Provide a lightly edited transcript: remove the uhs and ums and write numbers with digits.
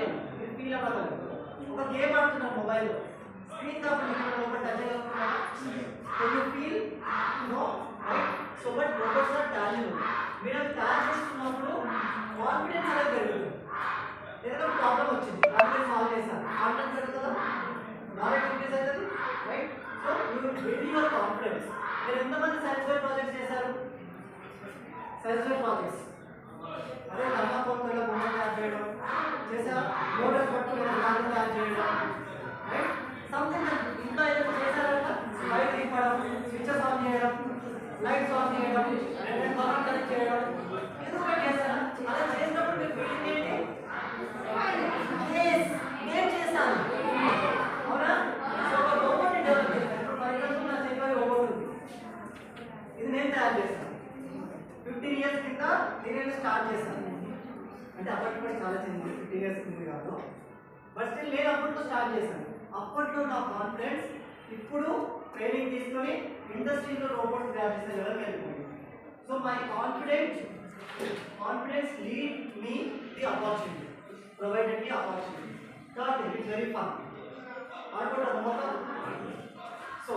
చేయగలరు, మీరు ఫీల్ అవ్వగలరు. ఒక గేమ్ ఆడుతున్నారు మొబైల్లో, స్క్రీన్ కాబట్టి లోపల టచ్ చేయగలుగుతున్నారు. You feel no right. So but robots are talent. మీరు అది తయారు చేస్తున్నప్పుడు కాన్ఫిడెన్స్ అనేది పెరుగుతుంది. ఏదైనా ప్రాబ్లం వచ్చింది, కాన్ఫిడెన్స్ సాల్వ్ చేశారు, కాన్ఫిడెన్స్ పెరుగుతుందా, నాలెడ్జ్ ఇంక్రీజ్ అవుతుంది right. So you build your confidence. మీరు ఎంతమంది సాటిస్ఫై ప్రాజెక్ట్స్ చేశారు? సాటిస్ఫై ప్రాజెక్ట్స్ అదే ధర్మాకోల్లో మోడల్ తయారు చేయడం చేశారా? మోడల్ పట్టు దాన్ని తయారు చేయడం రైట్. సంథింగ్ ఇంకా ఏదో చేశారంట, లైట్ తిప్పడం, స్విచ్చెస్ ఆన్ చేయడం, లైట్స్ ఆన్ చేయడం, రెండు పవర్ కనెక్ట్ చేయడం, ఏదో ఒకటి చేశారా? అలా చేసినప్పుడు మీరు ఫీలింగ్ ఏంటి? నేను చేశాను అవునా? సో ఒక రోబోట్ని డెవలప్ చేశాను. ఇప్పుడు ఫర్ ఎగ్జాంపుల్ నా చేతిలో రోబోట్ ఉంది, ఇది నేను తయారు చేశాను. 15 years కింద నేను స్టార్ట్ చేశాను. అంటే అప్పటికి చాలా చిన్నది, 15 years కింద కాదు, బట్ స్టిల్ నేను అప్పట్లో స్టార్ట్ చేశాను. అప్పట్లో నా కాన్ఫిడెన్స్ ఇప్పుడు ట్రైనింగ్ తీసుకొని ఇండస్ట్రీలో రోబోట్స్ తయారు చేసే లెవెల్కి వెళ్ళిపోయింది. So my confidence lead me the opportunity, provided the opportunity. Third, it's very fun. ఆడుకోవడం సో